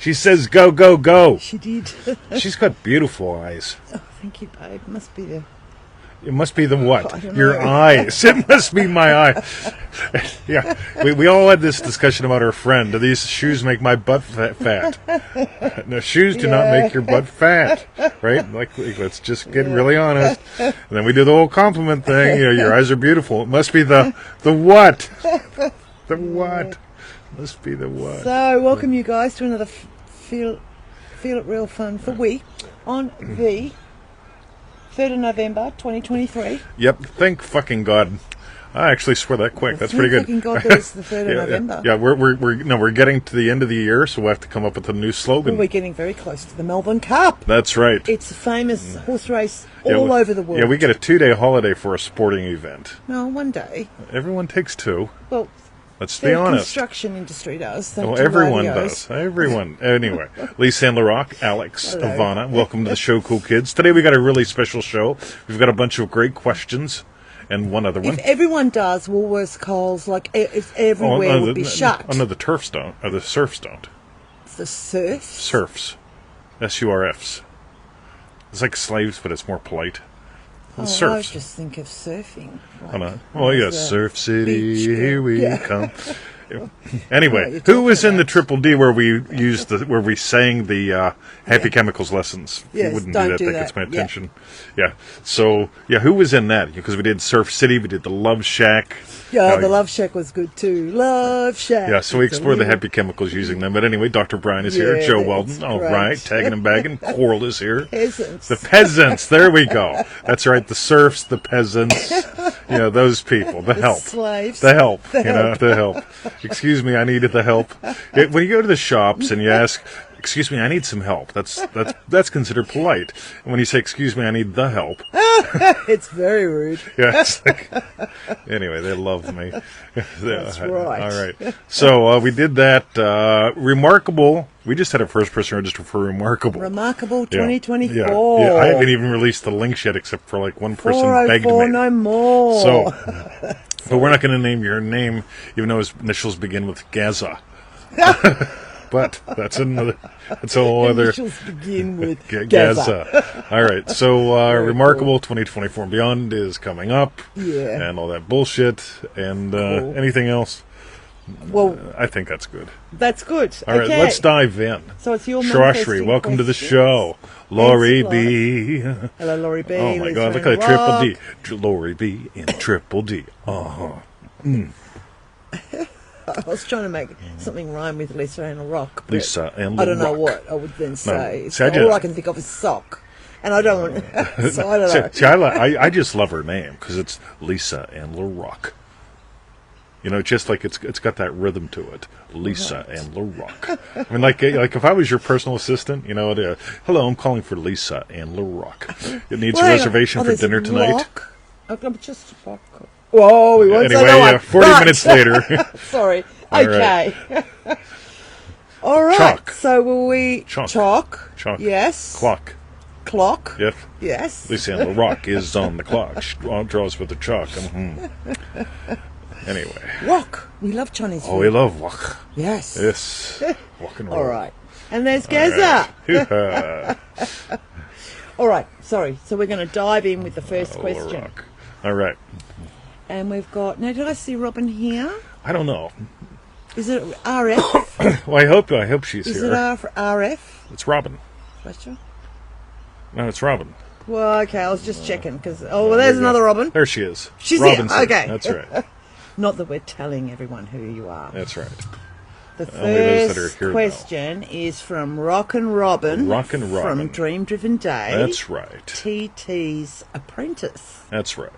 She says, "Go, go, go." She did. She's got beautiful eyes. Oh, thank you, babe. Must be the... It must be the what? I don't Your know. eyes. It must be my eye. Yeah, we all had this discussion about our friend. Do these shoes make my butt fat? No, shoes do not make your butt fat, right? Like, let's just get really honest. And then we do the whole compliment thing. You know, your eyes are beautiful. It must be the what? The what? Must be the what? So, welcome you guys to another Feel It Real Fun for We on the 3rd of November 2023. Yep, thank fucking God. I actually swear that quick. That's pretty good. Thank fucking God that it's the 3rd of November. Yeah, we're getting to the end of the year, so we have to come up with a new slogan. Well, we're getting very close to the Melbourne Cup. That's right. It's a famous horse race all over the world. Yeah, we get a 2-day holiday for a sporting event. No, one day. Everyone takes 2. Well, let's be the honest. construction industry does. Well, everyone does. Everyone. Anyway, Lisa and LaRock, Alex, Hello. Ivana, welcome to the show, cool kids. Today we got a really special show. We've got a bunch of great questions and one other one. If everyone does, Woolworths, Coles, like if everywhere would be shut. Oh, no, the turfs don't. Or the surfs don't. The surf? Surfs. SURFs. It's like slaves, but it's more polite. The I surfs. just think of surfing. Oh, no. Well, yeah, Surf City, beach here we yeah. come. Anyway, you're who was talking in the about. Triple D where we sang the Happy Chemicals lessons? Yes, You wouldn't don't do that. do That that. gets my Yeah. attention. Yeah. So who was in that? Because we did Surf City, we did the Love Shack. Yeah, the Love Shack was good too. Love Shack. Yeah, so we It's a explored the little- Happy Chemicals using them. But anyway, Dr. Brian is here. Yeah, Joe that's Weldon. All great. right. Tagging and bagging. Coral is here. Peasants. The peasants. There we go. That's right. The serfs, the peasants. You know, those people. The help. slaves. The help. The help. The help. Excuse me, I needed the help. When you go to the shops and you ask, excuse me, I need some help, that's considered polite. And when you say, excuse me, I need the help, It's very rude. yeah, it's like, anyway, they love me. That's right. All right. So we did that. Remarkable. We just had a first person register for Remarkable. Remarkable Yeah. 2024. Yeah. I haven't even released the links yet, except for like one person begged 404 me. no more. So, but we're not going to name your name, even though his initials begin with Gaza. But that's another. That's a whole other. Initials begin with Gaza. All right. So, Remarkable 2024 and Beyond is coming up. Yeah. And all that bullshit. And Cool. anything else? Well, I think that's good. that's good. All right. Okay. Let's dive in. So it's your Shashri, manifesting welcome to the questions. show. Laurie Thanks, B. Hello, Laurie B. Oh my Lisa God! Look and at that Rock. Triple D. Laurie B. in Triple D. I was trying to make something rhyme with Lisa and a rock. but Lisa and I don't know Rock. what I would then say. See, I So just- all I can think of is sock. And I don't want... so I don't know. See, I just love her name because it's Lisa and LaRock. You know, just like it's got that rhythm to it. Lisa and LaRock. I mean, like if I was your personal assistant, you know, hello, I'm calling for Lisa and LaRock. It needs Well, a hang on. reservation Oh, for there's dinner tonight. rock? I'm just rock. Whoa, we won't say Anyway, that yeah, one. 40 Right. minutes later. Sorry. All Okay. All right. Chalk. So will we... Chalk. Chalk. Yes. Clock. Clock. Yep. Yes. Lisa and LaRock is on the clock. She draws with the chalk. Anyway. Wok. We love Chinese food. Oh, we love wok. Yes. Yes. Walk and roll. All right. And there's Gaza. Hoo-ha. All right. Sorry. So we're going to dive in with the first question. LaRock. All right. And we've got... Now, did I see Robin here? I don't know. Is it RF? Well, I hope she's Is here. it RF? It's Robin. Question? No, it's Robin. Well, okay. I was just checking because... Oh, well, there's another Robin. There she is. She's Robin's here. Okay. That's right. Not that we're telling everyone who you are. That's right. The Only those that first are here question is from Rockin Robin. Rockin' Robin. From Dream Driven Day. That's right. TT's Apprentice. That's right.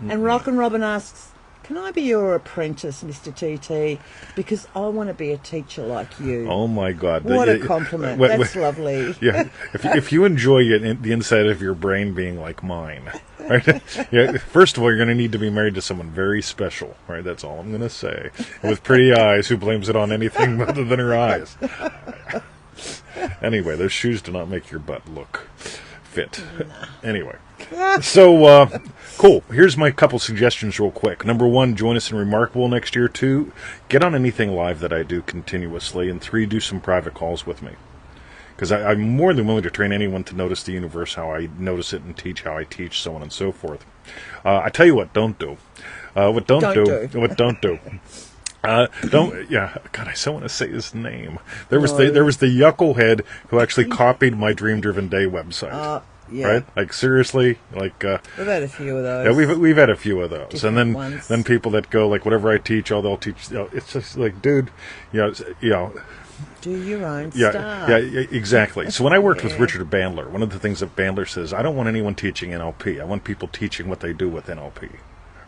And Rockin Robin asks, can I be your apprentice, Mr. TT? Because I want to be a teacher like you. Oh my God! What a compliment. That's lovely. Yeah, if you enjoy it, the inside of your brain being like mine, right? Yeah. First of all, you're going to need to be married to someone very special, right? That's all I'm going to say. With pretty eyes, who blames it on anything other than her eyes? Anyway, those shoes do not make your butt look fit. Anyway. So, cool. Here's my couple suggestions real quick. Number 1, join us in Remarkable next year. 2, get on anything live that I do continuously. And 3, do some private calls with me. Because I'm more than willing to train anyone to notice the universe, how I notice it, and teach how I teach, so on and so forth. I tell you what, don't do. What don't do. Yeah, God, I so want to say his name. There was the yucklehead who actually copied my Dream Driven Day website. Yeah. Right? Like, seriously? Like, we've had a few of those. Yeah, we've had a few of those. Different And ones. then people that go, like, whatever I teach, they'll teach, it's just like, dude, do your own yeah, stuff. yeah, exactly. So when I worked with Richard Bandler, one of the things that Bandler says, I don't want anyone teaching NLP. I want people teaching what they do with NLP.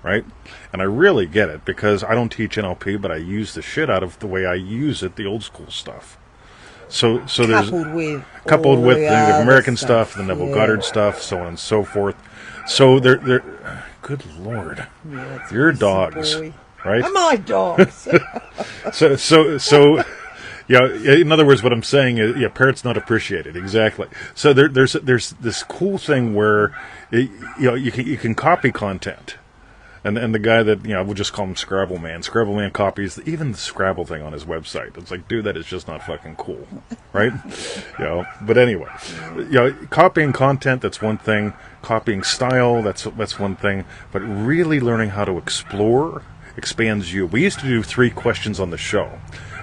Right? And I really get it, because I don't teach NLP, but I use the shit out of the way I use it, the old school stuff. So there's coupled with the American stuff, the Neville Goddard stuff, so on and so forth. So they're good Lord, your dogs, right? My dogs. So. Yeah, in other words, what I'm saying is, parrots not appreciated. Exactly. So there's this cool thing where, you can copy content. And the guy that, we'll just call him Scrabble Man. Scrabble Man copies even the Scrabble thing on his website. It's like, dude, that is just not fucking cool. Right? But anyway, copying content, that's one thing. Copying style, that's one thing. But really learning how to explore expands you. We used to do 3 questions on the show.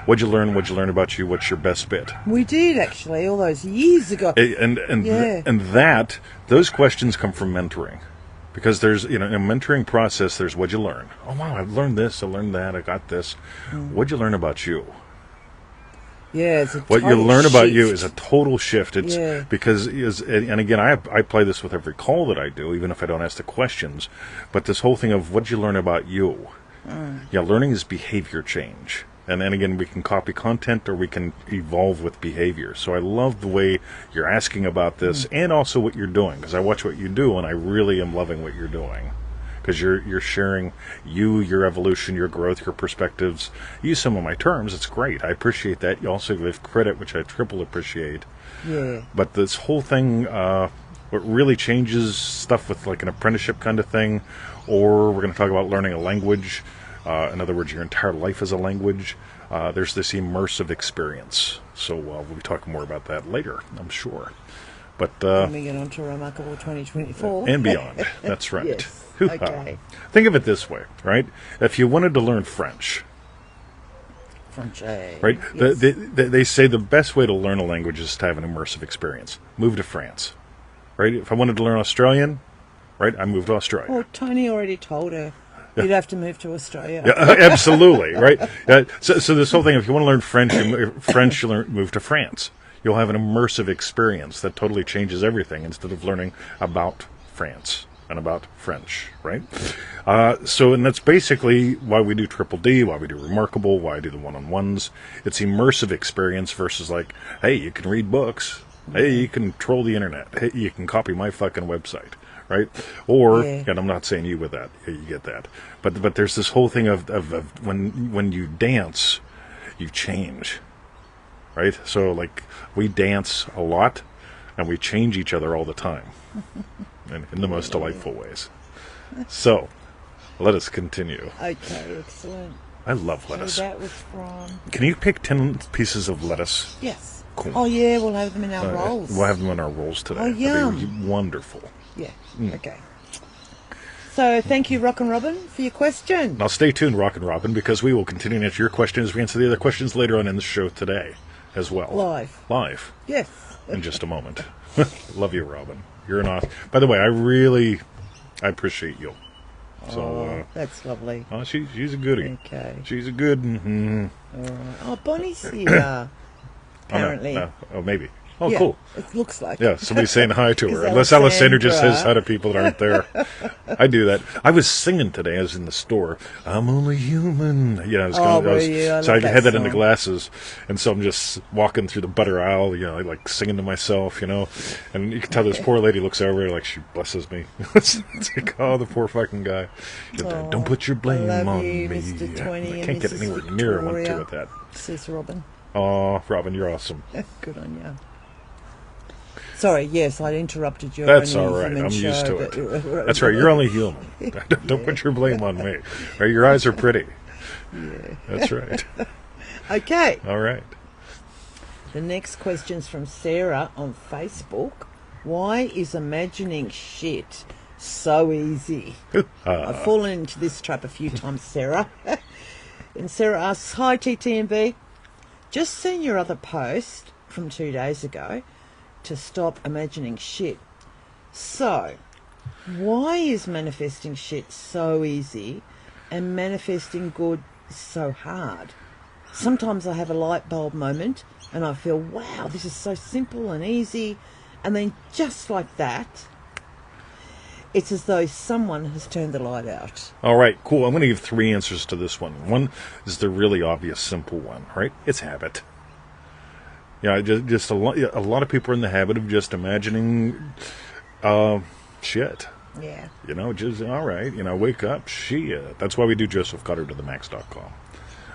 What'd you learn? What'd you learn about you? What's your best bit? We did, actually, all those years ago. And those questions come from mentoring. Because there's, in a mentoring process, there's what'd you learn? Oh, wow, I've learned this, I learned that, I got this. What'd you learn about you? Yeah, it's a what you learn about you is a total shift. It's because, and again, I play this with every call that I do, even if I don't ask the questions. But this whole thing of what'd you learn about you? Learning is behavior change. And then again, we can copy content or we can evolve with behavior. So I love the way you're asking about this and also what you're doing, because I watch what you do and I really am loving what you're doing. Because you're sharing your evolution, your growth, your perspectives. Use some of my terms. It's great. I appreciate that. You also give credit, which I triple appreciate. Yeah. But this whole thing, what really changes stuff with like an apprenticeship kind of thing, or we're going to talk about learning a language. In other words, your entire life is a language. There's this immersive experience. So we'll be talking more about that later, I'm sure. But when we get on to Remarkable 2024. And beyond. That's right. Yes. Hoo-ha. Okay. Think of it this way, right? If you wanted to learn French, right? Yes. They say the best way to learn a language is to have an immersive experience. Move to France, right? If I wanted to learn Australian, right, I moved to Australia. Well, Tony already told her you'd have to move to Australia. Yeah, absolutely, right? So this whole thing, if you want to learn French, move to France. You'll have an immersive experience that totally changes everything instead of learning about France and about French, right? And that's basically why we do Triple D, why we do Remarkable, why I do the one-on-ones. It's immersive experience versus like, hey, you can read books. Hey, you can troll the internet. Hey, you can copy my fucking website, right? Or, and I'm not saying you with that. You get that. But there's this whole thing of when you dance, you change, right? So, like, we dance a lot, and we change each other all the time. In the most delightful ways. So, let us continue. Okay, excellent. I love lettuce. So that was from... Can you pick 10 pieces of lettuce? Yes. Cool. Oh, yeah, we'll have them in our rolls. We'll have them in our rolls today. Oh, yum. That'd be wonderful. Yeah, okay. So, thank you, Rockin' Robin, for your question. Now, stay tuned, Rockin' Robin, because we will continue to answer your questions as we answer the other questions later on in the show today as well. Live. Yes. In just a moment. Love you, Robin. You're an awesome... By the way, I appreciate you. So, that's lovely. Oh, she's a goodie. Okay. She's a good... All right. Oh, Bonnie's here, apparently. Oh, maybe. Oh, yeah, cool. It looks like. Yeah, somebody's saying hi to her. Unless Alexandra Alessandra just says hi to people that aren't there. I do that. I was singing today. I was in the store. I'm only human. Yeah, I was going. So I had that in the glasses, and so I'm just walking through the butter aisle. Like singing to myself. And you can tell this poor lady looks over like she blesses me. It's like, oh, the poor fucking guy. Don't put your blame on me. Mr. Twainy I can't get anywhere near one to with that. Says Robin. Oh, Robin, you're awesome. Good on you. Sorry, yes, I interrupted your That's only all right. human I'm show, used to but- it. That's right. You're only human. Don't put your blame on me. Right? Your eyes are pretty. Yeah. That's right. Okay. All right. The next question's from Sarah on Facebook. Why is imagining shit so easy? I've fallen into this trap a few times, Sarah. And Sarah asks, hi TTMV, just seen your other post from 2 days ago to stop imagining shit. So, why is manifesting shit so easy and manifesting good so hard? Sometimes I have a light bulb moment and I feel, wow, this is so simple and easy. And then just like that, it's as though someone has turned the light out. All right, cool. I'm going to give 3 answers to this one. One is the really obvious, simple one, right? It's habit. Yeah, just a lot of people are in the habit of just imagining shit. Yeah. You know, just, all right, wake up, shit. That's why we do josephcuttertothemax.com.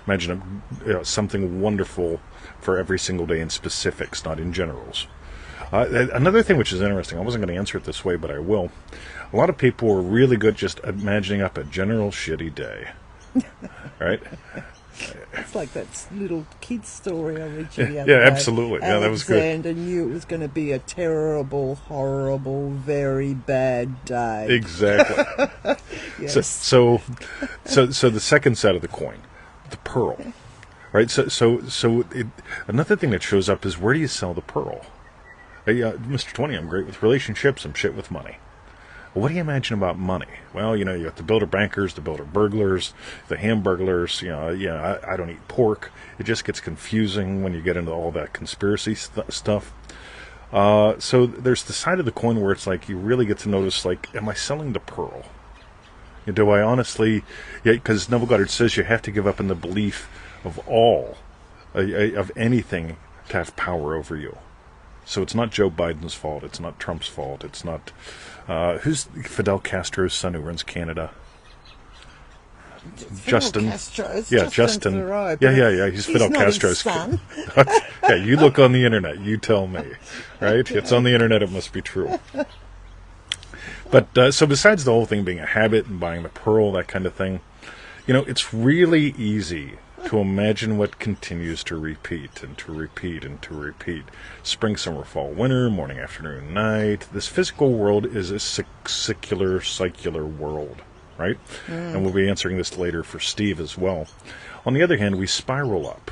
Imagine something wonderful for every single day in specifics, not in generals. Another thing which is interesting, I wasn't going to answer it this way, but I will. A lot of people are really good just imagining up a general shitty day. Right? It's like that little kid's story I read you the other Yeah, day. absolutely. Yeah, that was good. Alexander knew it was going to be a terrible, horrible, very bad day. Exactly. Yes. So the second side of the coin, the pearl. Right? Another thing that shows up is, where do you sell the pearl? Hey, Mr. 20, I'm great with relationships, I'm shit with money. Well, what do you imagine about money? Well, you got the builder bankers, the builder burglars, the hamburglars, I don't eat pork. It just gets confusing when you get into all that conspiracy stuff. So there's the side of the coin where it's like, you really get to notice, like, am I selling the pearl? Do I honestly, because Neville Goddard says you have to give up in the belief of of anything to have power over you. So it's not Joe Biden's fault. It's not Trump's fault. It's not... who's Fidel Castro's son who runs Canada? Justin. Justin. Thoreau, Yeah. He's Fidel not Castro's his son. Yeah, you look on the internet. You tell me. Right? It's on the internet. It must be true. But so besides the whole thing being a habit and buying the pearl, that kind of thing, it's really easy to imagine what continues to repeat and to repeat and to repeat. Spring, summer, fall, winter, morning, afternoon, night. This physical world is a secular world, right? And we'll be answering this later for Steve as well. On the other hand, we spiral up.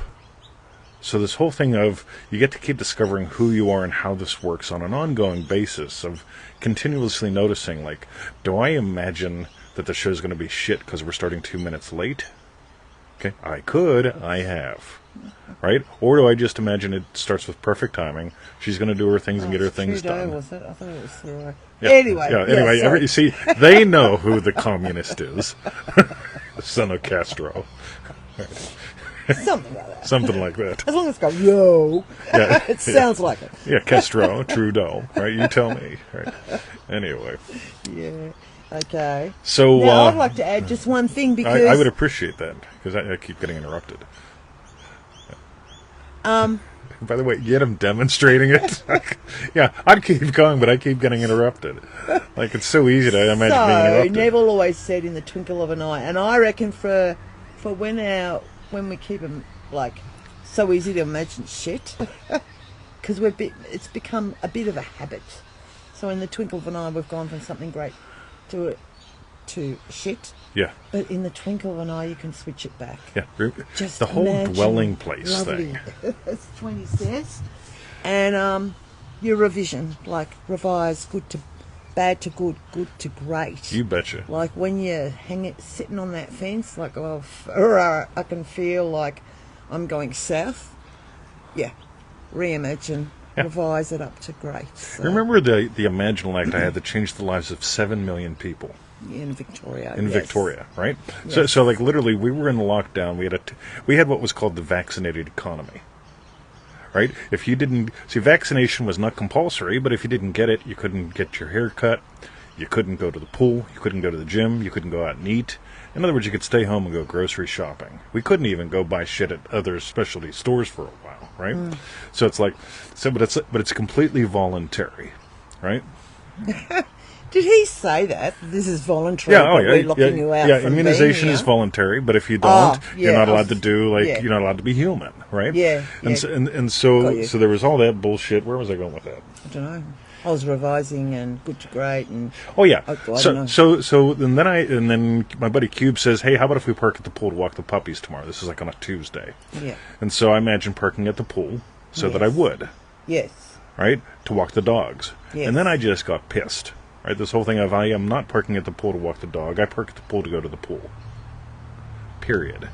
So this whole thing of, you get to keep discovering who you are and how this works on an ongoing basis of continuously noticing, like, do I imagine that the show's going to be shit because we're starting 2 minutes late? Okay, I have, right? Or do I just imagine it starts with perfect timing? She's going to do her things and get her things Trudeau, done. Was it? I thought it was Thoreau. Yeah, Anyway. Anyway, you see, they know who the communist is. The son of Castro. Something like that. Something like that. As long as it's got yo. Yeah. It sounds like it. Yeah, Castro, Trudeau, right? You tell me, right? Anyway. Yeah. Okay. So Now, I'd like to add just one thing because... I would appreciate that, because I keep getting interrupted. By the way, get him demonstrating it. Yeah, I'd keep going, but I keep getting interrupted. Like, it's so easy to imagine being interrupted. Neville always said in the twinkle of an eye, and I reckon for when we keep them, like, so easy to imagine shit, because it's become a bit of a habit. So in the twinkle of an eye, we've gone from something great to shit. Yeah. But in the twinkle of an eye, you can switch it back. Yeah. Just the whole imagine. dwelling place Lovely. thing. That's what he says. And your revision, like revise good to bad to good, good to great. You betcha. Like when you're sitting on that fence, like, I can feel like I'm going south. Yeah. Reimagine. Yeah. Revise it up to great. So, Remember the Imaginal Act I had that changed the lives of 7 million people? in Victoria. In yes. Victoria, right? Yes. So like literally, we were in lockdown. We had what was called the vaccinated economy, right? If you didn't vaccination was not compulsory, but if you didn't get it, you couldn't get your hair cut, you couldn't go to the pool, you couldn't go to the gym, you couldn't go out and eat. In other words, you could stay home and go grocery shopping. We couldn't even go buy shit at other specialty stores for a while. right? So it's like, but it's completely voluntary, right? Did he say that? This is voluntary, Yeah, but we're locking you out from immunization being is here? voluntary, but if you don't, you're not allowed to was- do, like, yeah. you're not allowed to be human, right? Yeah, And yeah. so, and Got so, you. so there was all that bullshit. Where was I going with that? I don't know. I was revising and good to great and Oh yeah. I don't know. So and then my buddy Cube says, "Hey, how about if we park at the pool to walk the puppies tomorrow?" This is like on a Tuesday. yeah. And so I imagine parking at the pool so that I Yes. would, Yes. right, to walk the dogs. Yes. And then I just got pissed. Right, this whole thing of I am not parking at the pool to walk the dog. I park at the pool to go to the pool. Period.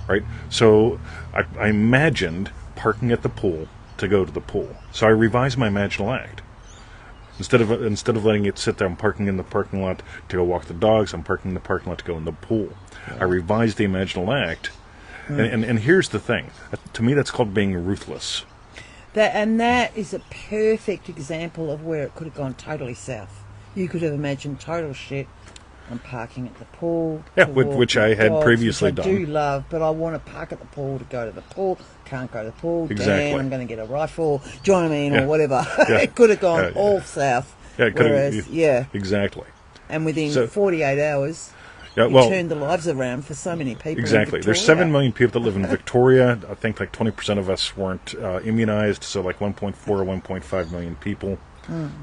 Right? So I imagined parking at the pool to go to the pool. So I revised my imaginal act. Instead of letting it sit there, I'm parking in the parking lot to go walk the dogs. I'm parking in the parking lot to go in the pool. I revised the imaginal act. And here's the thing. To me, that's called being ruthless. That is a perfect example of where it could have gone totally south. You could have imagined total shit. I'm parking at the pool. Yeah, to walk which the I had dogs, previously which I done. do love, but I want to park at the pool to go to the pool. Can't go to the pool. Exactly. Dan, I'm going to get a rifle. Do you know what I mean? Yeah. Or whatever. Yeah. It could have gone Yeah, yeah. all south. Yeah, it could Whereas, have. yeah. Exactly. And within So- 48 hours, Yeah. you Well, turned the lives around for so many people. in exactly. There's Victoria. 7 million people that live in Victoria. I think like 20% of us weren't immunized, so like 1.4 or 1.5 million people.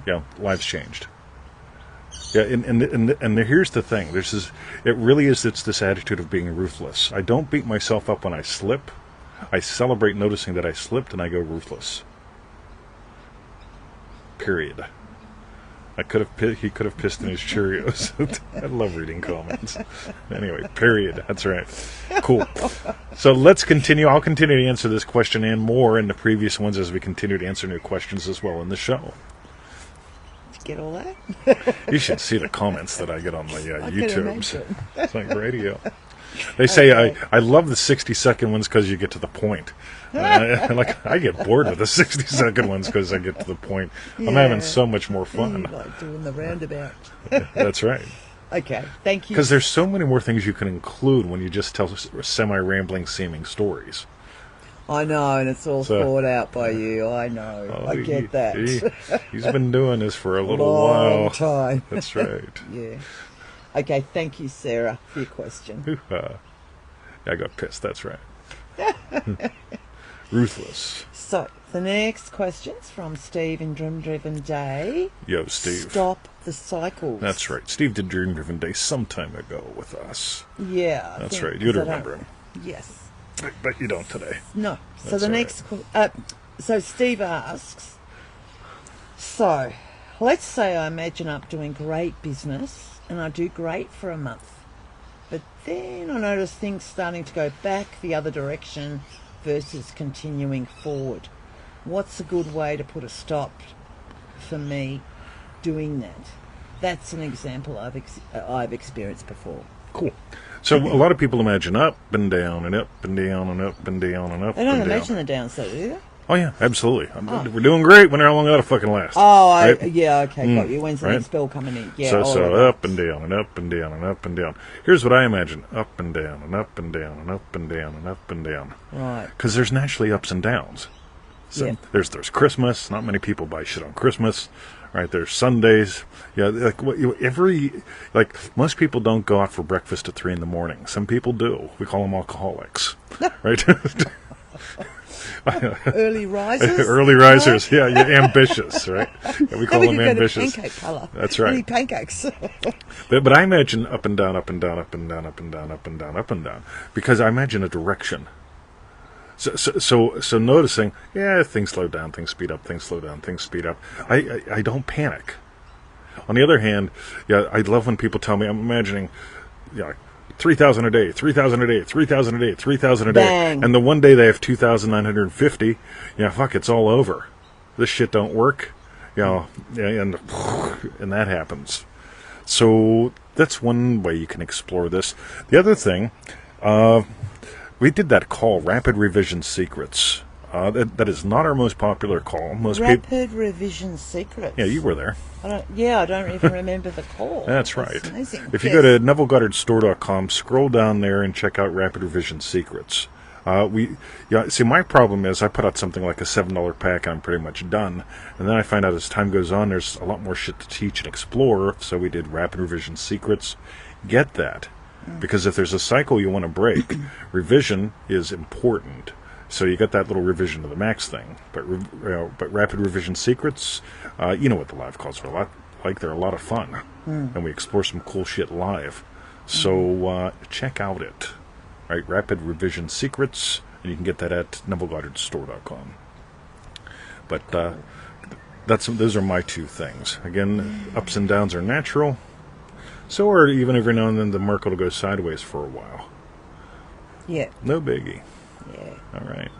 Yeah, lives changed. Yeah, and here's the thing. It's this attitude of being ruthless. I don't beat myself up when I slip. I celebrate noticing that I slipped, and I go ruthless. Period. He could have pissed in his Cheerios. I love reading comments. Anyway, period. That's right. Cool. So let's continue. I'll continue to answer this question and more in the previous ones as we continue to answer new questions as well in the show. Did you get all that? You should see the comments that I get on my I can YouTubes. imagine. It's like radio. They say I love the 60-second ones because you get to the point. I get bored with the 60-second ones because I get to the point. I'm having so much more fun. Like doing the roundabout. That's right. Okay, thank you. Because there's so many more things you can include when you just tell semi-rambling seeming stories. I know, and it's all So- thought out by you. I know. I get that. He's been doing this for a little Long while. time. That's right. Yeah. Okay, thank you, Sarah, for your question. Hoo-ha. I got pissed. That's right. Ruthless. So, the next question's from Steve in Dream Driven Day. Yo, Steve. Stop the cycles. That's right. Steve did Dream Driven Day some time ago with us. Yeah. I That's think, right. You'd 'cause I remember don't- Yes. But you don't today. No. So That's the all next, so Steve asks, so let's say I imagine up doing great business and I do great for a month, but then I notice things starting to go back the other direction versus continuing forward. What's a good way to put a stop for me doing that? That's an example I've experienced before. Cool. So a lot of people imagine up and down and up and down and up and down and up They don't and imagine down. the downside, do they? Oh yeah, absolutely. We're doing great. When how long that'll fucking last? Oh, right? yeah, okay, got you. When's the right. next bill coming in? Yeah, So all of that. up and down and up and down and up and down. Here's what I imagine: up and down and up and down and up and down and up and down. Right. Because there's naturally ups and downs. So Yeah. there's Christmas. Not many people buy shit on Christmas, right? There's Sundays. Yeah, like most people don't go out for breakfast at 3 a.m. Some people do. We call them alcoholics, right? Early risers? Early risers. Yeah, you're ambitious, right? Yeah, we call Then we them could go to ambitious. pancake colour. That's right. Eat pancakes. But I imagine up and down, up and down, up and down, up and down, up and down, up and down, because I imagine a direction. So noticing, yeah, things slow down, things speed up, things slow down, things speed up. I don't panic. On the other hand, yeah, I love when people tell me, I'm imagining, yeah, 3,000 a day, 3,000 a day, 3,000 a day, 3,000 a day, Bang. and the one day they have 2,950. Yeah, fuck, it's all over. This shit don't work. You know, and that happens. So that's one way you can explore this. The other thing, we did that call, Rapid Revision Secrets. That is not our most popular call. Most people. Rapid revision secrets. Yeah, you were there. I don't even remember the call. That's right. Amazing. If you go to NevilleGoddardStore.com, scroll down there and check out Rapid Revision Secrets. See, my problem is I put out something like a $7 pack and I'm pretty much done. And then I find out as time goes on, there's a lot more shit to teach and explore. So we did rapid revision secrets. Get that. Because if there's a cycle you want to break, revision is important. So you got that little revision to the max thing. But rapid revision secrets, you know what the live calls are a lot like. They're a lot of fun. And we explore some cool shit live. So check out it. Right, Rapid Revision Secrets, and you can get that at NevilleGoddardStore.com. But those are my two things. Again, ups and downs are natural. So are even every now and then the market will go sideways for a while. Yeah. No biggie. Yeah. All right.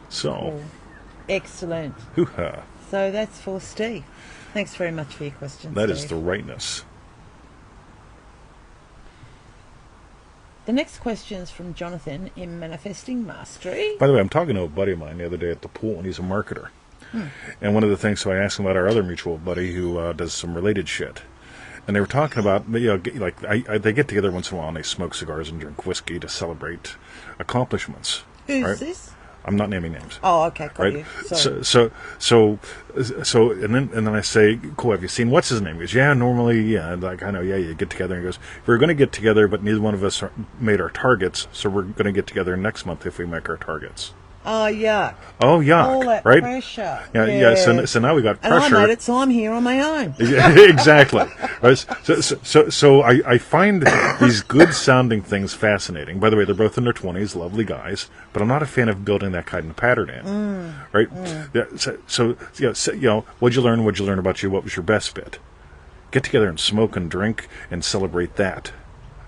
So. Cool. Excellent. Hoo-ha. So that's for Steve. Thanks very much for your questions, That Steve. is the rightness. The next question is from Johnathan in Manifesting Mastery. By the way, I'm talking to a buddy of mine the other day at the pool, and he's a marketer. And one of the things, so I asked him about our other mutual buddy who does some related shit. And they were talking about, they get together once in a while and they smoke cigars and drink whiskey to celebrate accomplishments. Who's right? this? I'm not naming names. Oh, okay, got Right. you. Sorry. So, and then I say, cool. Have you seen what's his name? He goes, yeah. Normally, yeah. Like I know, yeah. You get together. And he goes, we're going to get together, but neither one of us made our targets. So we're going to get together next month if we make our targets. Oh, yuck. Oh, yuck! All that right? pressure. Yeah. So now we got And I pressure. made it, so I'm here on my own. Exactly. Right? So I find these good sounding things fascinating. By the way, they're both in their 20s, lovely guys. But I'm not a fan of building that kind of pattern in. Right? Yeah, what'd you learn? What'd you learn about you? What was your best bit? Get together and smoke and drink and celebrate that.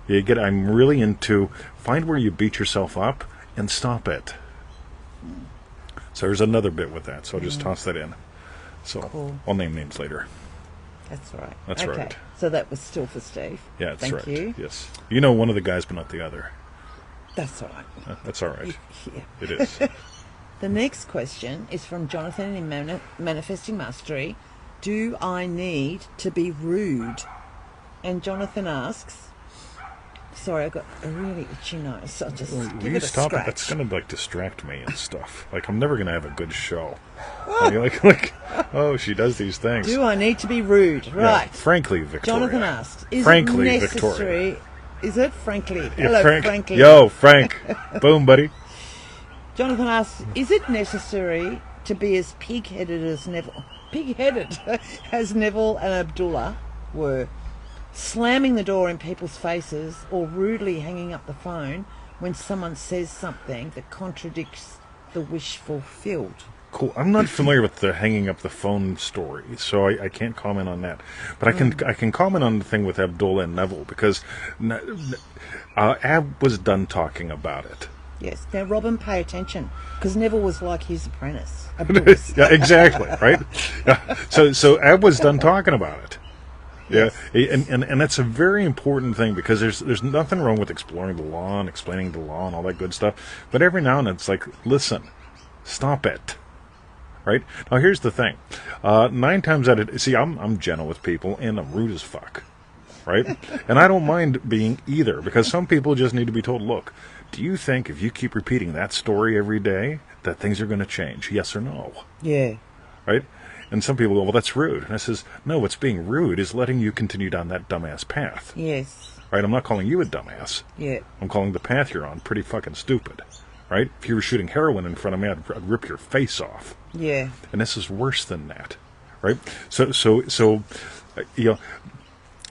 I'm really into find where you beat yourself up and stop it. So there's another bit with that. So I'll just toss that in. So Cool. I'll name names later. That's right. That's okay. right. So that was still for Steve. Yeah, that's Thank right. you. Yes. You know one of the guys, but not the other. That's all right. That's all right. Yeah. It is. The next question is from Johnathan in Manifesting Mastery. Do I need to be rude? And Johnathan asks, sorry, I got a really itchy nose, so I'll just Will give you it a stop it? scratch. That's going to distract me and stuff. Like I'm never going to have a good show. like, oh, she does these things. Do I need to be rude? Yeah, Right. frankly, Victoria. Jonathan asks, is Frankly, it necessary? Victoria. Is it frankly? Yeah, Hello, Frank. frankly. Yo, Frank. Boom, buddy. Jonathan asks, is it necessary to be as pig-headed as Neville? Pig-headed as Neville and Abdullah were, slamming the door in people's faces or rudely hanging up the phone when someone says something that contradicts the wish fulfilled. Cool. I'm not familiar with the hanging up the phone story, so I can't comment on that. But I can comment on the thing with Abdullah and Neville because Ab was done talking about it. Yes. Now, Robin, pay attention, because Neville was like his apprentice. Abdullah. Yeah, exactly. Right. Yeah. So Ab was done talking about it. Yeah, and that's a very important thing because there's nothing wrong with exploring the law and explaining the law and all that good stuff. But every now and then it's like, listen, stop it. Right? Now here's the thing. 9 times out of I'm gentle with people and I'm rude as fuck. Right? And I don't mind being either because some people just need to be told, look, do you think if you keep repeating that story every day that things are going to change? Yes or no? Yeah. Right? And some people go, well, that's rude. And I says, no, what's being rude is letting you continue down that dumbass path. Yes. Right? I'm not calling you a dumbass. Yeah. I'm calling the path you're on pretty fucking stupid. Right? If you were shooting heroin in front of me, I'd rip your face off. Yeah. And this is worse than that. Right? So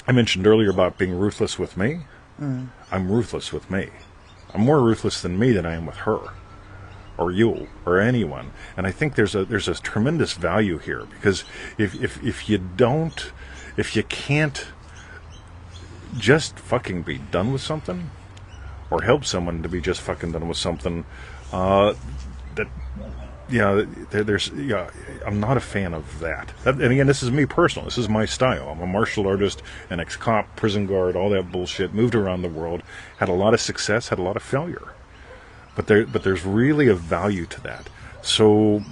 I mentioned earlier about being ruthless with me. I'm ruthless with me. I'm more ruthless than me than I am with her. Or you, or anyone, and I think there's a tremendous value here because if you can't just fucking be done with something, or help someone to be just fucking done with something, I'm not a fan of that. And again, this is me personal. This is my style. I'm a martial artist, an ex-cop, prison guard, all that bullshit. Moved around the world, had a lot of success, had a lot of failure. But there's really a value to that. So,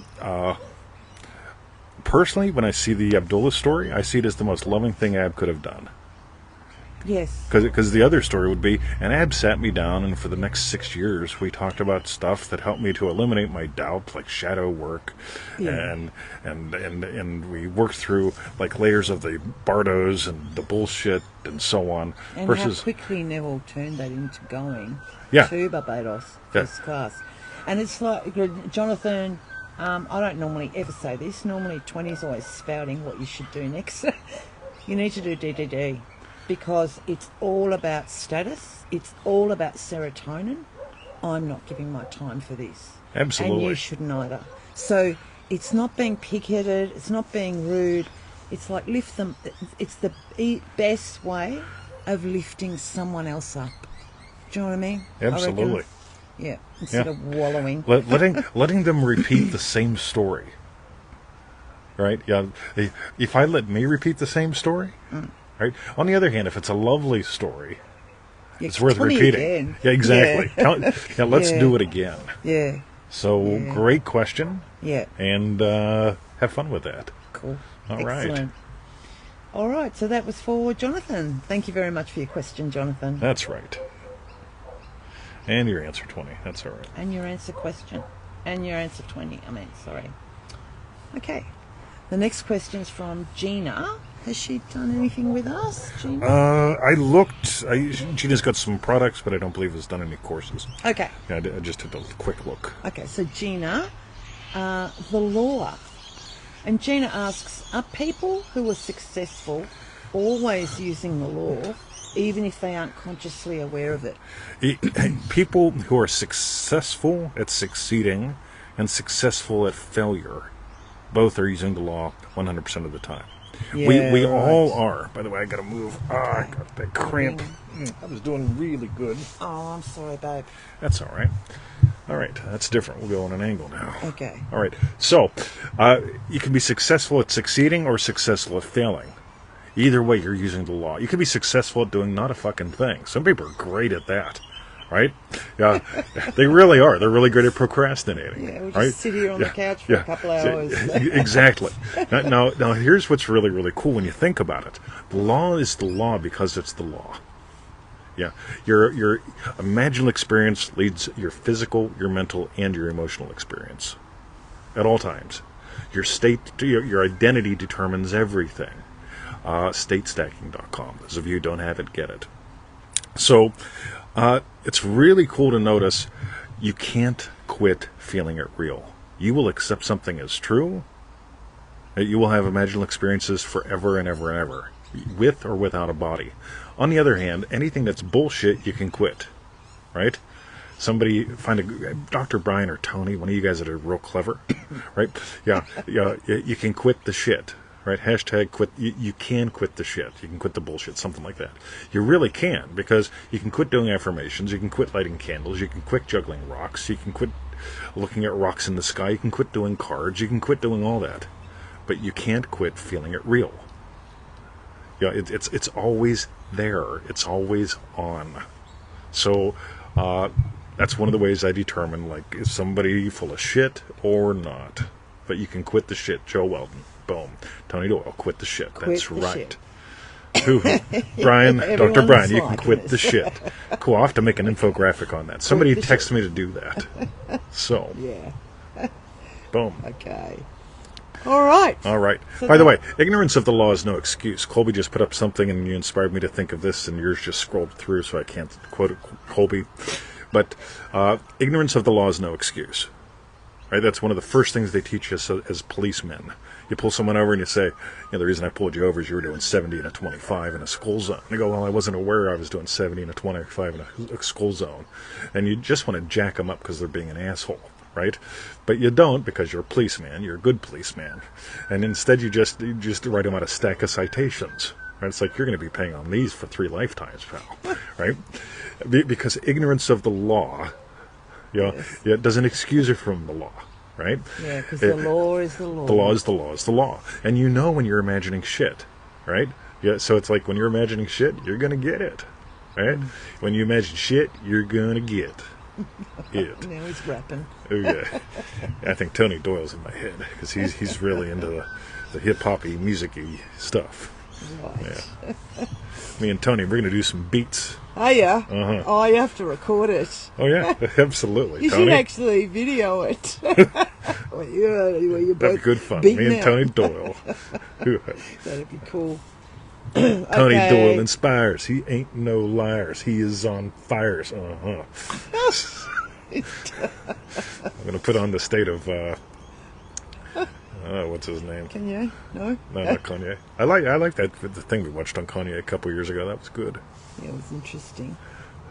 personally, when I see the Abdullah story, I see it as the most loving thing Ab could have done. Yes. Because the other story would be, and Ab sat me down, and for the next 6 years, we talked about stuff that helped me to eliminate my doubt, like shadow work, and we worked through like layers of the Bardos and the bullshit and so on. And versus how quickly Neville turned that into going Yeah. to Barbados Yeah. first class. And it's like, Johnathan, I don't normally ever say this. Normally, 20's always spouting what you should do next. You need to do DDD because it's all about status. It's all about serotonin. I'm not giving my time for this. Absolutely. And you shouldn't either. So it's not being pig-headed. It's not being rude. It's like lift them. It's the best way of lifting someone else up. Do you know what I mean? Absolutely. I reckon, yeah, instead of wallowing. letting them repeat the same story. Right? Yeah. If I let me repeat the same story, right? On the other hand, if it's a lovely story, Yeah, it's worth tell me repeating. again. Yeah, exactly. Yeah. Let's Yeah. do it again. Yeah, So great question, yeah, and have fun with that. cool. All right. Excellent. All right, so that was for Johnathan. Thank you very much for your question, Johnathan. That's right. And your answer 20. That's all right. And your answer question. And your answer 20. Sorry. Okay. The next question is from Gina. Has she done anything with us, Gina? I looked. Gina's got some products, but I don't believe has done any courses. Okay. Yeah, I just took a quick look. Okay, so Gina, the law. And Gina asks, are people who are successful always using the law, even if they aren't consciously aware of it? People who are successful at succeeding and successful at failure, both are using the law 100% of the time. Yeah, we right. all are. By the way, I got to move. I got that cramp. I was doing really good. Oh, I'm sorry, babe. That's all right. All right, that's different. We'll go on an angle now. Okay. All right. So, you can be successful at succeeding or successful at failing. Either way, you're using the law. You can be successful at doing not a fucking thing. Some people are great at that, right? Yeah, they really are. They're really great at procrastinating. Yeah, we'll just right? sit here on the couch for a couple hours. Exactly. Now, here's what's really, really cool when you think about it. The law is the law because it's the law. Yeah, your imaginal experience leads your physical, your mental, and your emotional experience at all times. Your state, your identity determines everything. Statestacking.com. Those of you who don't have it, get it. So, it's really cool to notice you can't quit feeling it real. You will accept something as true. You will have imaginal experiences forever and ever and ever, with or without a body. On the other hand, anything that's bullshit, you can quit, right? Somebody find Dr. Brian or Tony, one of you guys that are real clever, right? Yeah, you can quit the shit, right? Hashtag quit. You can quit the shit. You can quit the bullshit, something like that. You really can, because you can quit doing affirmations. You can quit lighting candles. You can quit juggling rocks. You can quit looking at rocks in the sky. You can quit doing cards. You can quit doing all that, but you can't quit feeling it real. Yeah, it's always there. It's always on. So that's one of the ways I determine, like, is somebody full of shit or not. But you can quit the shit. Joe Weldon. Boom. Tony Doyle, quit the shit. That's right. Who? Brian, Dr. Brian, you can quit the shit. Cool, I'll have to make an infographic on that. Somebody texted me to do that. So. Yeah. Boom. Okay. All right. All right. By the way, ignorance of the law is no excuse. Colby just put up something and you inspired me to think of this, and yours just scrolled through, so I can't quote it, Colby. But ignorance of the law is no excuse. Right? That's one of the first things they teach us as policemen. You pull someone over and you say, the reason I pulled you over is you were doing 70 in a 25 in a school zone. And they go, well, I wasn't aware I was doing 70 in a 25 in a school zone. And you just want to jack them up because they're being an asshole. Right? But you don't, because you're a policeman. You're a good policeman. And instead you just write them out a stack of citations. Right? It's like, you're going to be paying on these for 3 lifetimes, pal. Right? Because ignorance of the law, it doesn't excuse you from the law. Right? Yeah, because the law is the law. The law is the law is the law. And you know when you're imagining shit. Right? Yeah. So it's like, when you're imagining shit, you're going to get it. Right? When you imagine shit, you're going to get it. Now he's rapping. Okay. I think Tony Doyle's in my head, because he's really into the hip-hoppy, music-y stuff. Right. Yeah. Me and Tony, we're going to do some beats. Oh, yeah? Uh-huh. Oh, you have to record it. Oh, yeah, absolutely. You Tony. should actually video it. where you're That'd both be good fun. beating Me and out. Tony Doyle. That'd be cool. Tony Okay. Doyle inspires. He ain't no liars. He is on fires. Uh-huh. I'm going to put on the state of, what's his name? Kanye? No? No, not Kanye. I like that the thing we watched on Kanye a couple years ago. That was good. Yeah, it was interesting.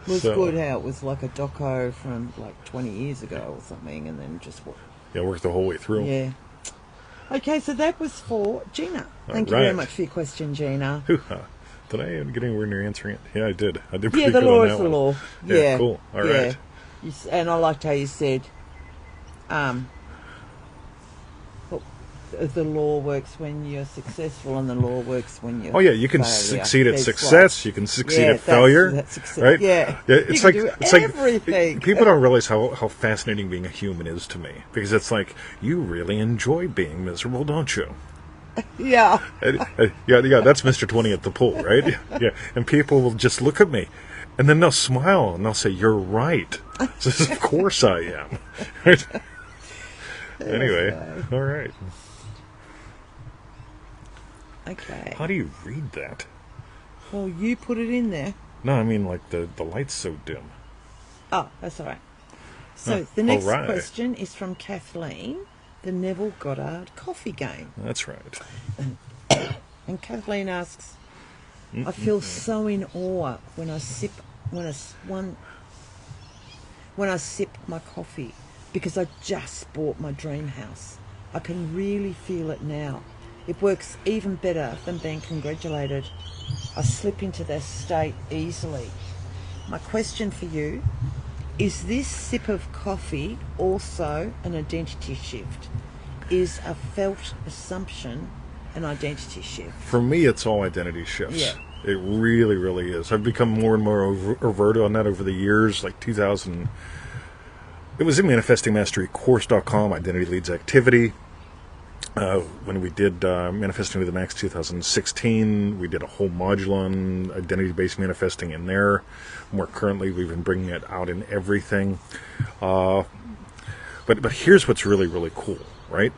It was So- good how it was like a doco from like 20 years ago or something, and then just Yeah, worked the whole way through. yeah. Okay, so that was for Gina. Thank you right. very much for your question, Gina. Hoo-ha. Did I get anywhere near answering it? Yeah, I did. I did pretty Yeah, the good law on is that the one. law. Yeah, Yeah, cool. All yeah. right. And I liked how you said, the law works when you're successful, and the law works when you're. Oh yeah, you can failure. succeed at There's success. You can succeed at failure. That's right? Yeah, It's you like can do it's everything. like people don't realize how fascinating being a human is to me, because it's like you really enjoy being miserable, don't you? Yeah. Yeah. That's Mr. 20 at the pool, right? Yeah, and people will just look at me, and then they'll smile and they'll say, "You're right." Says, "Of course I am." Right? Anyway, all right. Okay. How do you read that? Well, you put it in there. No, I mean like the light's so dim. Oh, that's all right. So Huh, the next all right. question is from Kathleen, the Neville Goddard coffee game. That's right. And Kathleen asks, I feel so in awe when I sip my coffee, because I just bought my dream house. I can really feel it now. It works even better than being congratulated. I slip into that state easily. My question for you, is this sip of coffee also an identity shift? Is a felt assumption an identity shift? For me, it's all identity shifts. Yeah. It really, really is. I've become more and more overt on that over the years. Like 2000, it was in manifestingmasterycourse.com, Identity Leads Activity. When we did Manifesting with the Max 2016, we did a whole module on identity-based manifesting in there. More currently, we've been bringing it out in everything. But here's what's really, really cool, right?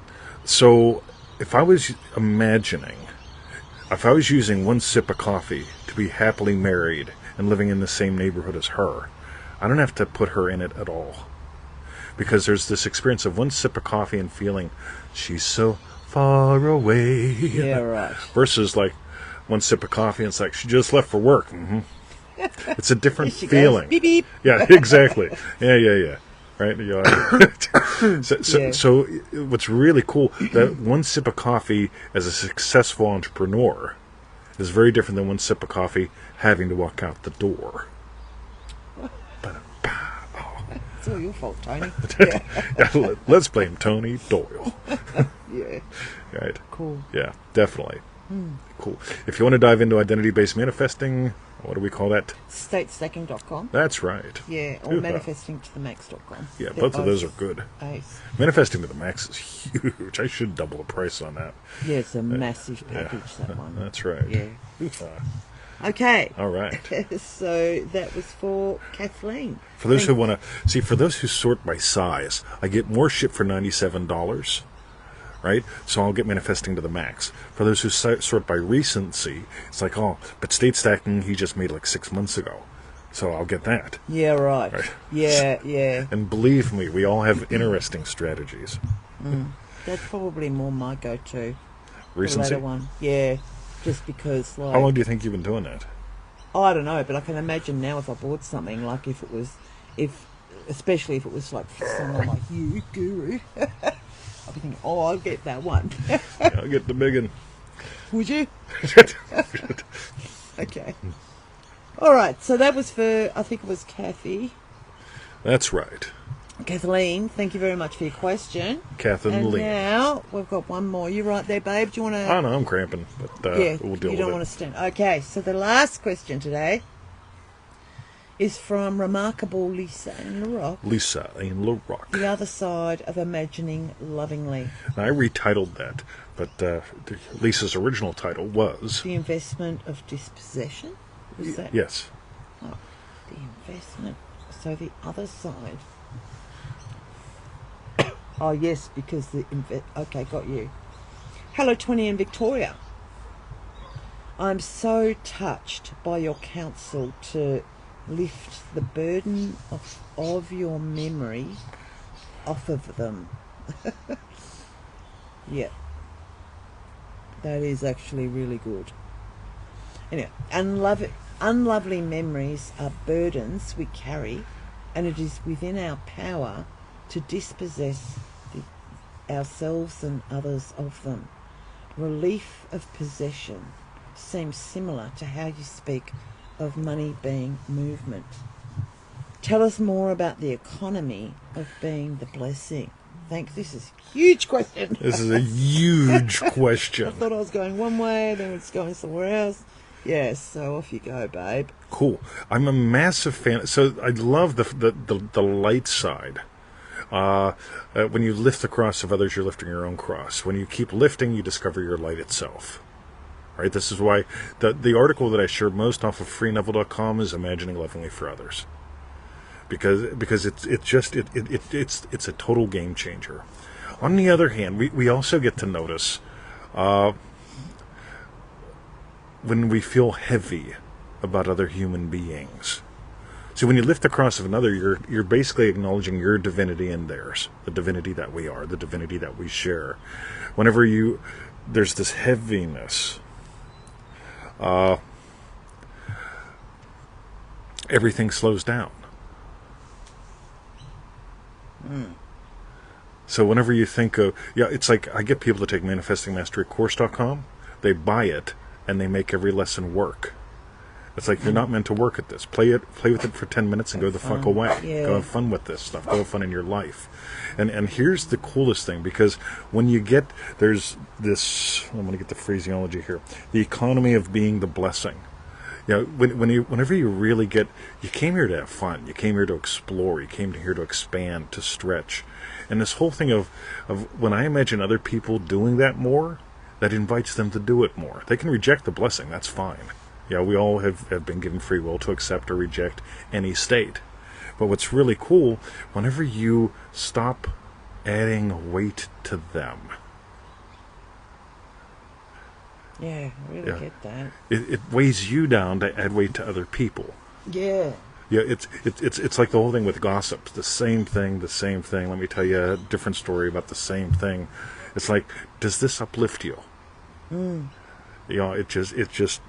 So if I was using one sip of coffee to be happily married and living in the same neighborhood as her, I don't have to put her in it at all. Because there's this experience of one sip of coffee and feeling she's so far away. Yeah, right. Versus like one sip of coffee and it's like she just left for work. Mm-hmm. It's a different She feeling. goes, beep, beep. Yeah, exactly. Yeah. Right? Yeah. So what's really cool, that one sip of coffee as a successful entrepreneur is very different than one sip of coffee having to walk out the door. It's all your fault, Tony. Yeah, let's blame Tony Doyle. Yeah. Right. Cool. Yeah, definitely. Cool. If you want to dive into identity-based manifesting, what do we call that? Statestacking.com. That's right. Yeah, or Hoo-ha. manifestingtothemax.com. Yeah, They're both of those are good. ace. Manifesting to the max is huge. I should double the price on that. Yeah, it's a massive package, that one. That's right. Yeah. Hoo-ha. Okay. All right. So that was for Kathleen. For those who want to see, for those who sort by size, I get more shit for $97. Right? So I'll get manifesting to the max. For those who sort by recency, it's like, oh, but state stacking he just made like 6 months ago. So I'll get that. Yeah, right. Yeah. And believe me, we all have interesting strategies. That's probably more my go-to. Recency? The latter one. Yeah. Just because, like... How long do you think you've been doing that? I don't know, but I can imagine now if I bought something, like especially if it was like for someone like you, Guru, I'd be thinking, oh, I'll get that one. Yeah, I'll get the big one. Would you? Okay. All right, so that was for, I think it was Kathy. That's right. Kathleen, thank you very much for your question. Kathleen And Lee. now we've got one more. You right there, babe? Do you want to... I know, I'm cramping, but yeah, we'll deal you with don't it. want to stand. Okay, so the last question today is from Remarkable Lisa in the Rock. Lisa in La Rock. The Other Side of Imagining Lovingly. Now, I retitled that, but Lisa's original title was... The Investment of Dispossession? Was that? Yes. Oh, the investment. So the other side. Oh, yes, because the... Okay, got you. Hello, 20 in Victoria. I'm so touched by your counsel to lift the burden of your memory off of them. Yeah. That is actually really good. Anyway, unlovely memories are burdens we carry, and it is within our power to dispossess ourselves and others of them. Relief of possession seems similar to how you speak of money being movement. Tell us more about the economy of being the blessing. Thanks. This is a huge question. This is a huge question. I thought I was going one way, then it's going somewhere else. Yes, so off you go, babe. Cool. I'm a massive fan. So I love the light side. When you lift the cross of others, you're lifting your own cross. When you keep lifting, you discover your light itself. Right? This is why the article that I share most off of freeneville.com is Imagining Lovingly for Others. Because it's a total game changer. On the other hand, we also get to notice when we feel heavy about other human beings. So when you lift the cross of another, you're basically acknowledging your divinity and theirs, the divinity that we are, the divinity that we share. Whenever there's this heaviness, everything slows down. So whenever you think of, it's like I get people to take manifestingmasterycourse.com, they buy it, and they make every lesson work. It's like you're not meant to work at this. Play with it for 10 minutes and go the fuck away. Yeah. Go have fun with this stuff. Go have fun in your life. And here's the coolest thing, because when you get, there's this, I'm going to get the phraseology here, the economy of being the blessing. Whenever you really get, you came here to have fun. You came here to explore. You came here to expand, to stretch. And this whole thing of when I imagine other people doing that more, that invites them to do it more. They can reject the blessing. That's fine. Yeah, we all have been given free will to accept or reject any state. But what's really cool, whenever you stop adding weight to them. Yeah, I really get that. It weighs you down to add weight to other people. Yeah. Yeah, it's like the whole thing with gossip. The same thing. Let me tell you a different story about the same thing. It's like, does this uplift you? It just.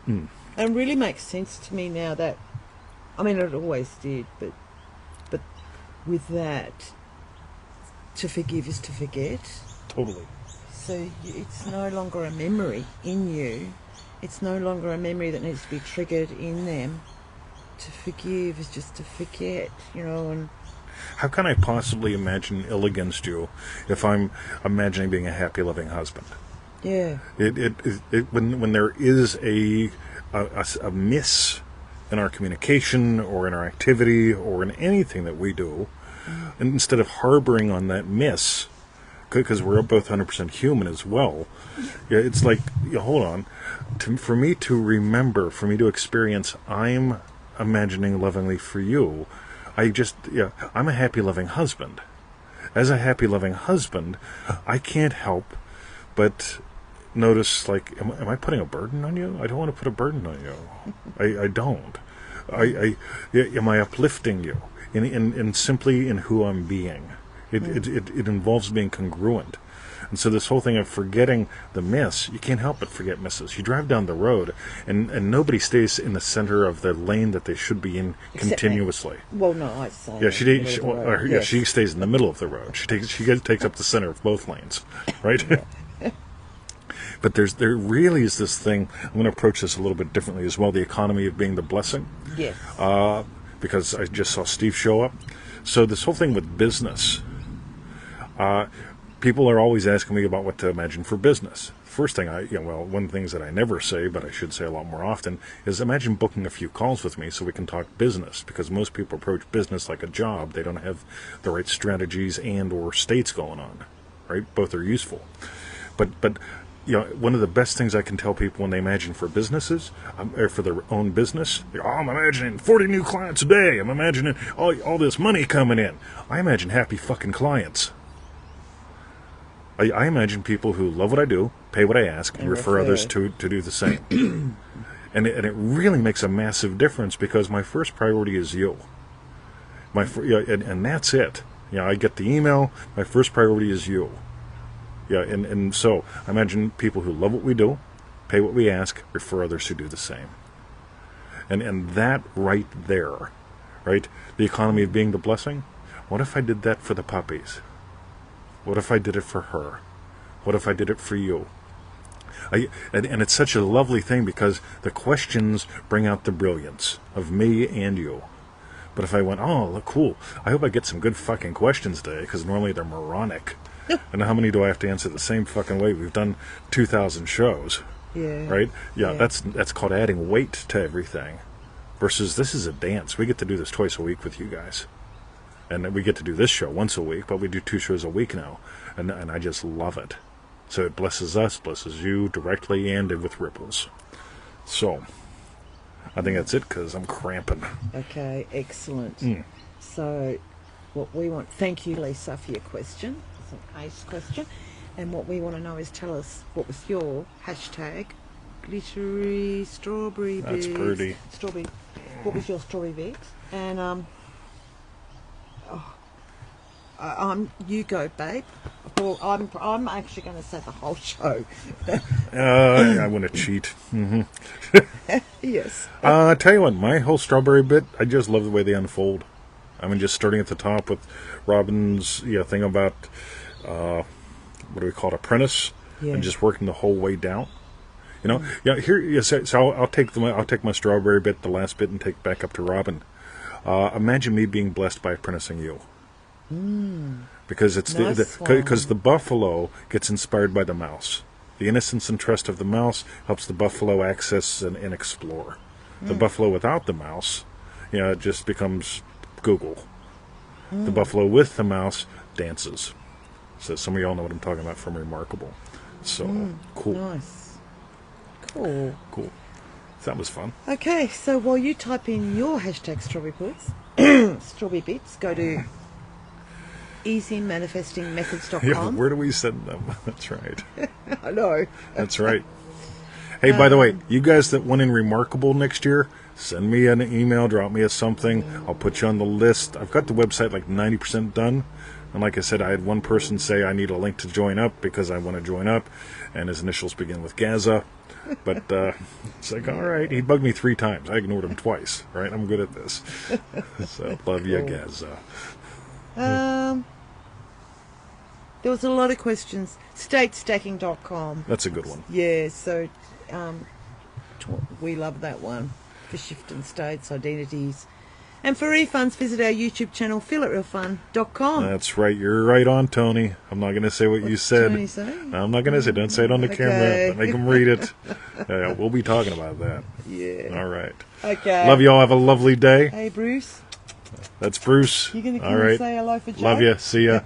It really makes sense to me now that, I mean, it always did, but with that, to forgive is to forget. Totally. So it's no longer a memory in you. It's no longer a memory that needs to be triggered in them. To forgive is just to forget, and... How can I possibly imagine ill against you if I'm imagining being a happy, loving husband? Yeah. When there is a miss in our communication or in our activity or in anything that we do, and instead of harboring on that miss, because we're both 100% human as well, it's like, hold on, for me to remember, for me to experience, I'm imagining lovingly for you. I'm a happy, loving husband. As a happy, loving husband, I can't help but notice, like, am I putting a burden on you? I don't want to put a burden on you. I don't. Am I uplifting you in simply in who I'm being? It involves being congruent. And so this whole thing of forgetting the miss, you can't help but forget misses. You drive down the road, and nobody stays in the center of the lane that they should be in continuously. Well, no, I say. Yeah, she stays in the middle of the road. She takes up the center of both lanes, right? Yeah. But there really is this thing. I'm going to approach this a little bit differently as well. The economy of being the blessing. Yes. Because I just saw Steve show up. So this whole thing with business. people are always asking me about what to imagine for business. First thing one of the things that I never say, but I should say a lot more often, is imagine booking a few calls with me so we can talk business, because most people approach business like a job. They don't have the right strategies and or states going on, right? Both are useful. But one of the best things I can tell people when they imagine for businesses, or for their own business, I'm imagining 40 new clients a day. I'm imagining all this money coming in. I imagine happy fucking clients. I imagine people who love what I do, pay what I ask, and refer others to do the same. and it really makes a massive difference, because my first priority is you. And that's it. I get the email. My first priority is you. And so I imagine people who love what we do, pay what we ask, refer others to do the same. And that right there, right? The economy of being the blessing. What if I did that for the puppies? What if I did it for her? What if I did it for you? And it's such a lovely thing, because the questions bring out the brilliance of me and you. But if I went, oh, look, cool, I hope I get some good fucking questions today, because normally they're moronic. And how many do I have to answer the same fucking way? We've done 2,000 shows. Yeah. Right? Yeah, that's called adding weight to everything. Versus this is a dance. We get to do this twice a week with you guys. And we get to do this show once a week, but we do 2 shows a week now. And I just love it. So it blesses us, blesses you directly, and with ripples. So, I think that's it, because I'm cramping. Okay, excellent. So, what we want... Thank you, Lisa, for your question. It's an ace question. And what we want to know is, tell us, what was your hashtag? Glittery strawberry That's bits. pretty. Strawberry. What was your strawberry bits? And, you go, babe. Well, I'm actually going to say the whole show. I want to cheat. Mm-hmm. Yes. I tell you what, my whole strawberry bit, I just love the way they unfold. I mean, just starting at the top with Robin's thing about what do we call it, Apprentice, and just working the whole way down. So I'll take my strawberry bit, the last bit, and take it back up to Robin. Imagine me being blessed by apprenticing you. Because it's because the buffalo gets inspired by the mouse. The innocence and trust of the mouse helps the buffalo access and explore. The buffalo without the mouse, it just becomes Google. The buffalo with the mouse dances. So some of y'all know what I'm talking about from Remarkable. So cool. Nice. Cool. So that was fun. Okay, so while you type in your hashtag strawberry bits, go to easymanifestingmethods.com. Yeah, where do we send them? That's right. I know. That's right. Hey, by the way, you guys that went in Remarkable next year, send me an email, drop me a something. I'll put you on the list. I've got the website like 90% done. And like I said, I had one person say I need a link to join up because I want to join up. And his initials begin with Gaza. But it's like, all right. He bugged me 3 times. I ignored him twice. Right? I'm good at this. So, love you, Gaza. There was a lot of questions. Statestacking.com. That's a good one. Yeah, so we love that one. For shifting states, identities. And for refunds, visit our YouTube channel, feelitrealfun.com. That's right. You're right on, Tony. I'm not going to say what you said. Tony say? I'm not going to say. Don't say it on the camera. Make them read it. We'll be talking about that. Yeah. All right. Okay. Love you all. Have a lovely day. Hey, Bruce. That's Bruce. You going to come all right. and say hello for Joe? Love you. See ya.